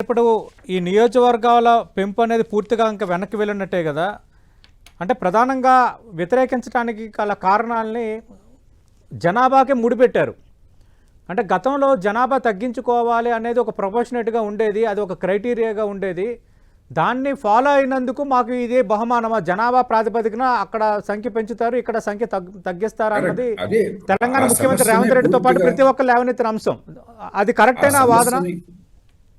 ఇప్పుడు ఈ నియోజకవర్గాల పెంపు అనేది పూర్తిగా ఇంకా వెనక్కి వెళ్ళినట్టే కదా. అంటే ప్రధానంగా వ్యతిరేకించడానికి గల కారణాలని జనాభాకే ముడిపెట్టారు. అంటే గతంలో జనాభా తగ్గించుకోవాలి అనేది ఒక ప్రొపోర్షనేట్గా ఉండేది, అది ఒక క్రైటీరియాగా ఉండేది. దాన్ని ఫాలో అయినందుకు మాకు ఇదే బహుమానమా, జనాభా ప్రాతిపదికన అక్కడ సంఖ్య పెంచుతారు, ఇక్కడ సంఖ్య తగ్గిస్తారు అన్నది తెలంగాణ ముఖ్యమంత్రి రేవంత్ రెడ్డితో పాటు ప్రతి ఒక్కరు లేవనెత్తిన అంశం. అది కరెక్టేనా వాదన?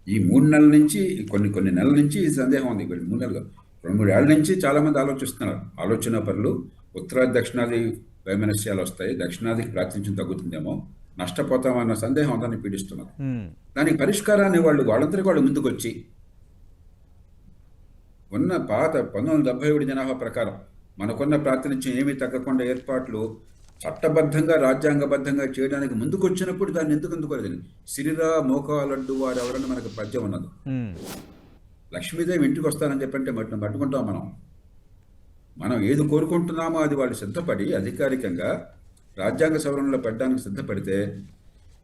ఈ 3 నెలల నుంచి కొన్ని నెలల నుంచి ఈ సందేహం ఉంది. 3 నెలలు 2-3 ఏళ్ల నుంచి చాలా మంది ఆలోచిస్తున్నారు. ఆలోచన పరులు ఉత్తరాది దక్షిణాది వైమనస్యాలు వస్తాయి, దక్షిణాదికి ప్రాతినిధ్యం తగ్గుతుందేమో, నష్టపోతామన్న సందేహం అందరినీ పీడిస్తున్నారు. దానికి పరిష్కారాన్ని వాళ్ళందరికీ వాళ్ళు ముందుకొచ్చి ఉన్న పాత 1977 జనాభా ప్రకారం మనకున్న ప్రాతినిధ్యం ఏమీ తగ్గకుండా ఏర్పాట్లు చట్టబద్ధంగా రాజ్యాంగబద్ధంగా చేయడానికి ముందుకు వచ్చినప్పుడు దాన్ని ఎందుకు అందుకోలేదు. సిరిరా మోకాలడ్డు వారు ఎవరన్నా మనకు పద్యం ఉన్నది. లక్ష్మీదేవి ఇంటికి వస్తానని చెప్పంటే పట్టుకుంటాం. మనం ఏది కోరుకుంటున్నామో అది వాళ్ళు సిద్ధపడి అధికారికంగా రాజ్యాంగ సవరణలో పెట్టడానికి సిద్ధపడితే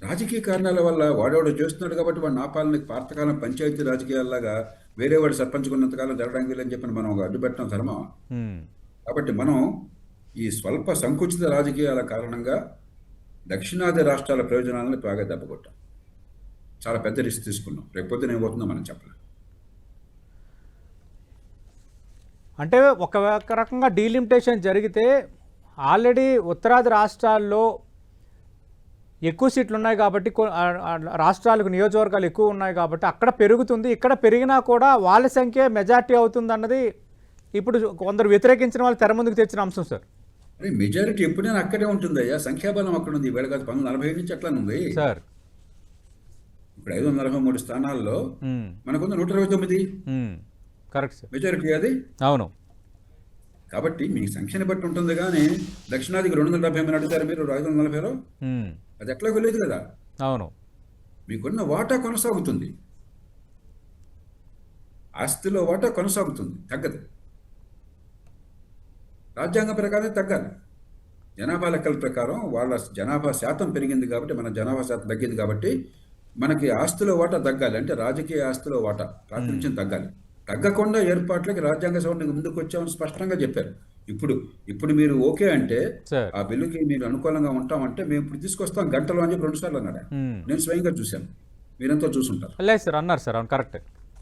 రాజకీయ కారణాల వల్ల వాడేవాడు చేస్తున్నాడు కాబట్టి వాడు ఆపాలని పాతకాలం పంచాయతీ రాజకీయాల్లాగా వేరే వాడు సర్పంచుకున్నంతకాలం జరగడానికి వీలని చెప్పిన మనం అడ్డుపెట్టడం ధర్మం. కాబట్టి మనం ఈ స్వల్ప సంకుచిత రాజకీయాల కారణంగా దక్షిణాది రాష్ట్రాల ప్రయోజనాలను బాగా దెబ్బకొట్టాం. చాలా పెద్ద రిస్క్ తీసుకున్నాం. రేపొద్దున ఏమవుతుందో మనం చెప్పలేం. అంటే ఒక రకంగా డీలిమిటేషన్ జరిగితే ఆల్రెడీ ఉత్తరాది రాష్ట్రాల్లో ఎక్కువ సీట్లు ఉన్నాయి కాబట్టి, రాష్ట్రాలకు నియోజకవర్గాలు ఎక్కువ ఉన్నాయి కాబట్టి అక్కడ పెరుగుతుంది. ఇక్కడ పెరిగినా కూడా వాళ్ళ సంఖ్య మెజార్టీ అవుతుంది అన్నది ఇప్పుడు కొందరు వ్యతిరేకించిన వాళ్ళు తెర ముందుకు తెచ్చిన అంశం సార్. మెజారిటీ ఎప్పుడైనా అక్కడే ఉంటుందయ్యా. సంఖ్యాబలం అక్కడ ఉంది. వేళ కాదు 1947 నుంచి అట్లా ఉంది సార్. ఇప్పుడు 543 స్థానాల్లో మనకుంది 129. Correct sir. మెజారిటీ అది. అవును. కాబట్టి మీ సంఖ్యని బట్టి ఉంటుంది. కానీ దక్షిణాదికి 270 అడుగుతారు మీరు 540లో. అది ఎట్లా వెళ్ళేది కదా. అవును. మీకున్న వాటా కొనసాగుతుంది, ఆస్తిలో వాటా కొనసాగుతుంది, తగ్గదు. రాజ్యాంగ ప్రకారం తగ్గాలి. జనాభా లెక్కల ప్రకారం వాళ్ళ జనాభా శాతం పెరిగింది కాబట్టి, మన జనాభా శాతం తగ్గింది కాబట్టి మనకి ఆస్తిలో వాటా తగ్గాలి. అంటే రాజకీయ ఆస్తిలో వాటా ప్రాతినిధ్యం తగ్గాలి. తగ్గకుండా ఏర్పాట్లకి రాజ్యాంగ సవరణకు ముందుకు వచ్చామని స్పష్టంగా చెప్పారు. ఇప్పుడు మీరు ఓకే అంటే ఆ బిల్లుకి మీరు అనుకూలంగా ఉంటామంటే మేము ఇప్పుడు తీసుకొస్తాం గంటలో అని చెప్పి 2 సార్లు అన్నాడు. నేను స్వయంగా చూశాను, మీరంతా చూసుంటారు. లేదు సార్, అన్నారు సార్. అవును, కరెక్ట్.